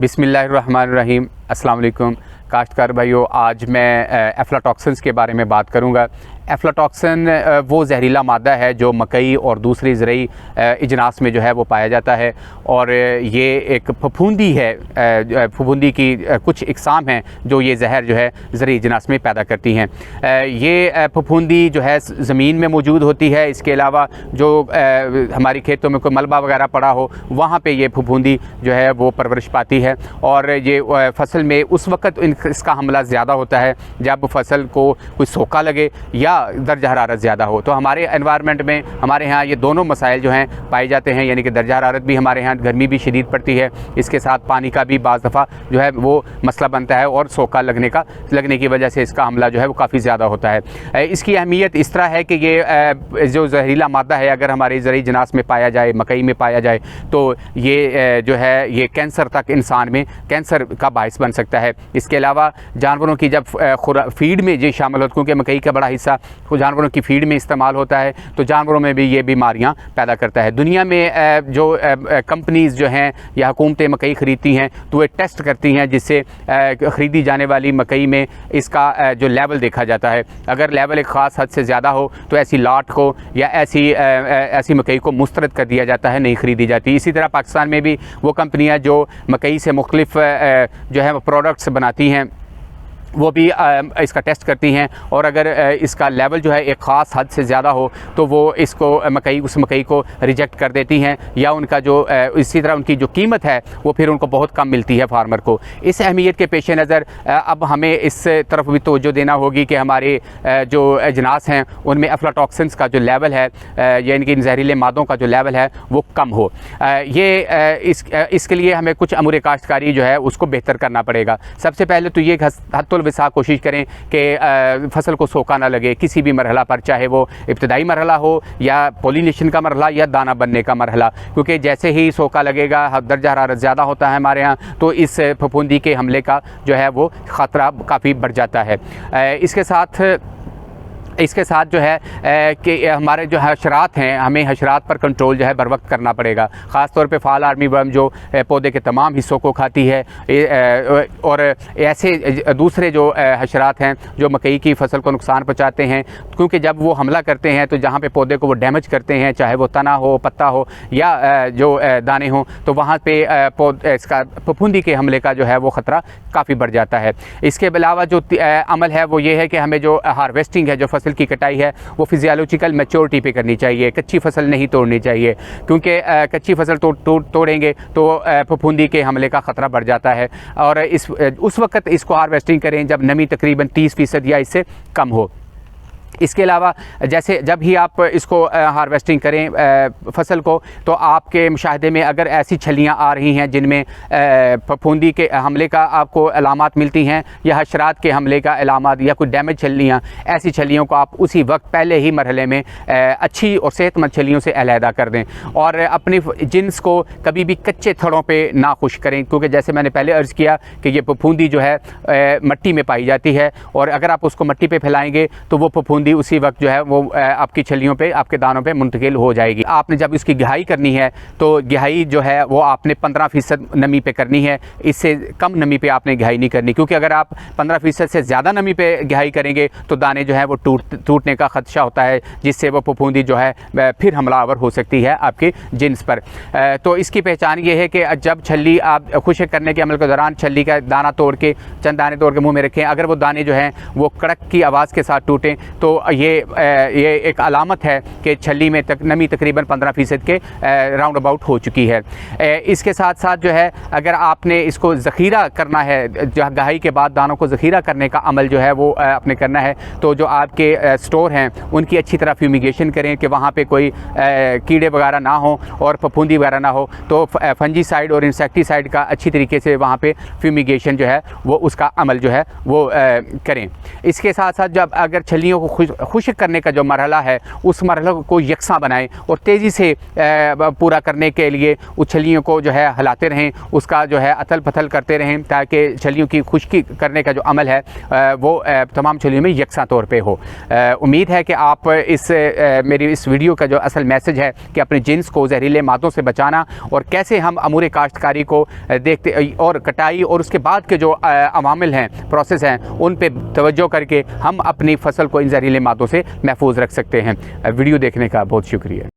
बिस्मिल्लाहिर्रहमानिर्रहीम। अस्सलाम वालेकुम काश्तकार भाइयों, आज मैं एफ्लाटॉक्सिन्स के बारे में बात करूंगा। एफ्लाटॉक्सिन वो जहरीला मादा है जो मकई और दूसरी ज़रई इजनास में जो है वो पाया जाता है, और ये एक फफूंदी है। फफूंदी की कुछ इकसाम हैं जो ये जहर जो है ज़रई इजनास में पैदा करती हैं। ये फफूंदी जो है ज़मीन में मौजूद होती है। इसके अलावा जो हमारी खेतों में कोई मलबा वगैरह पड़ा हो, वहाँ पे ये फफूंदी जो है वो परवरिश पाती है, और ये फसल में उस वक़्त इसका हमला ज़्यादा होता है जब फसल को कोई सोका लगे या दर्जा हरारत ज़्यादा हो। तो हमारे एनवायरनमेंट में हमारे यहाँ ये दोनों मसाइल जो हैं पाए जाते हैं, यानी कि दर्जा हरारत भी हमारे यहाँ, गर्मी भी शदीद पड़ती है, इसके साथ पानी का भी बाज़ दफ़ा जो है वो मसला बनता है, और सोका लगने की वजह से इसका हमला जो है वो काफ़ी ज़्यादा होता है। इसकी अहमियत इस तरह है कि ये जो जहरीला मादा है अगर हमारे ज़रई इजनास में पाया जाए, मकई में पाया जाए, तो ये जो है ये कैंसर तक, इंसान में कैंसर का बाइस बन सकता है। इसके अलावा जानवरों की जब फीड में ये शामिल होता है, क्योंकि मकई का बड़ा हिस्सा जानवरों की फीड में इस्तेमाल होता है, तो जानवरों में भी ये बीमारियां पैदा करता है। दुनिया में जो कंपनीज़ जो हैं या हुकूमतें मकई ख़रीदती हैं, तो वे टेस्ट करती हैं जिससे ख़रीदी जाने वाली मकई में इसका जो लेवल देखा जाता है। अगर लेवल एक ख़ास हद से ज़्यादा हो तो ऐसी लाट को या ऐसी मकई को मुस्तरद कर दिया जाता है, नहीं ख़रीदी जाती। इसी तरह पाकिस्तान में भी वो कंपनियाँ जो मकई से मुख्तलिफ़ जो है प्रोडक्ट्स बनाती हैं, वो भी इसका टेस्ट करती हैं, और अगर इसका लेवल जो है एक ख़ास हद से ज़्यादा हो तो वो इसको उस मकई को रिजेक्ट कर देती हैं, या उनका जो इसी तरह उनकी जो कीमत है वो फिर उनको बहुत कम मिलती है फार्मर को। इस अहमियत के पेश नज़र अब हमें इस तरफ भी तवज्जो देना होगी कि हमारे जो अजनास हैं उनमें एफ्लाटॉक्सिन्स का जो लेवल है, यानी कि जहरीले मादों का जो लेवल है वो कम हो। इसके लिए हमें कुछ अमूर काश्तकारी जो है उसको बेहतर करना पड़ेगा। सबसे पहले तो ये विसा कोशिश करें कि फसल को सोका ना लगे किसी भी मरहला पर, चाहे वो इब्तदाई मरहला हो या पॉलिनेशन का मरहला या दाना बनने का मरहला, क्योंकि जैसे ही सोका लगेगा, दर्जा हरारत ज़्यादा होता है हमारे यहाँ, तो इस फफूंदी के हमले का जो है वो ख़तरा काफ़ी बढ़ जाता है। इसके साथ जो है कि हमारे जो हशरात हैं, हमें हशरात पर कंट्रोल जो है बर वक्त करना पड़ेगा। ख़ास तौर पे फाल आर्मी वर्म जो पौधे के तमाम हिस्सों को खाती है, और ऐसे दूसरे जो हशरात हैं जो मकई की फसल को नुकसान पहुंचाते हैं, क्योंकि जब वो हमला करते हैं तो जहाँ पे पौधे को वो डैमेज करते हैं, चाहे वो तना हो, पत्ता हो या जो दाने हों, तो वहाँ पे इसका फफूंदी के हमले का जो है वो ख़तरा काफ़ी बढ़ जाता है। इसके अलावा जो अमल है वो ये है कि हमें जो हार्वेस्टिंग है, जो फसल की कटाई है, वो फिजियोलॉजिकल मैच्योरिटी पे करनी चाहिए। कच्ची फसल नहीं तोड़नी चाहिए, क्योंकि कच्ची फसल तोड़ेंगे तो फफूंदी के हमले का ख़तरा बढ़ जाता है। और उस वक्त इसको हार्वेस्टिंग करें जब नमी तकरीबन 30% या इससे कम हो। इसके अलावा जैसे जब ही आप इसको हार्वेस्टिंग करें फसल को, तो आपके मुशाहदे में अगर ऐसी छलियां आ रही हैं जिनमें फफूंदी के हमले का आपको अलामात मिलती हैं, या हशरात के हमले का अलामात, या कोई डैमेज छलियां, ऐसी छलियों को आप उसी वक्त पहले ही मरहले में अच्छी और सेहतमंद छलियों से अलहदा कर दें, और अपनी जिन्स को कभी भी कच्चे थड़ों पर ना खुश करें, क्योंकि जैसे मैंने पहले अर्ज़ किया कि ये फफूंदी जो है मट्टी में पाई जाती है, और अगर आप उसको मट्टी पर फैलाएँगे तो वो फफूंदी उसी वक्त जो है वो आपकी छलियों पे, आपके दानों पे मुंतकिल हो जाएगी। आपने जब इसकी गहाई करनी है तो गहाई जो है वो आपने 15% नमी पे करनी है, इससे कम नमी पे आपने गहाई नहीं करनी, क्योंकि अगर आप 15% से ज़्यादा नमी पे गहाई करेंगे तो दाने जो है वो टूटने का खदशा होता है, जिससे वो फफूंदी जो है फिर हमलावर हो सकती है आपके जिन्स पर। तो इसकी पहचान ये है कि जब छल्ली आप खुश्क करने के अमल के दौरान छल्ली का दाना तोड़ के, चंद दाने तोड़ के मुँह में रखें, अगर वो दाने जो हैं वो कड़क की आवाज़ के साथ टूटें तो ये एक अलामत है कि छल्ली में नमी तकरीबन 15% के राउंड अबाउट हो चुकी है। इसके साथ साथ जो है अगर आपने इसको ज़ख़ीरा करना है, जो गहाई के बाद दानों को ज़ख़ीरा करने का अमल जो है वो आपने करना है, तो जो आपके स्टोर हैं उनकी अच्छी तरह फ्यूमिगेशन करें कि वहाँ पे कोई कीड़े वगैरह ना हो और फफूंदी वगैरह ना हो, तो फंजीसाइड और इंसेक्टिसाइड का अच्छी तरीके से वहाँ पे फ्यूमिगेशन जो है वो उसका अमल जो है वो करें। इसके साथ साथ जब अगर छल्लियों को खुश्क करने का जो मरहला है उस मरहले को यकसा बनाएं और तेज़ी से पूरा करने के लिए उछलियों को जो है हिलाते रहें, उसका जो है अथल पथल करते रहें ताकि छलियों की खुश्की करने का जो अमल है वो तमाम छलियों में यकसा तौर पे हो। उम्मीद है कि आप मेरी इस वीडियो का जो असल मैसेज है कि अपने जिन्स को जहरीले मादों से बचाना और कैसे हम अमूर काश्तकारी को देखते और कटाई और उसके बाद के जो अवामिल हैं, प्रोसेस हैं, उन पे तवज्जो करके हम अपनी फसल को इन जहरीले मादों से महफूज रख सकते हैं। वीडियो देखने का बहुत शुक्रिया।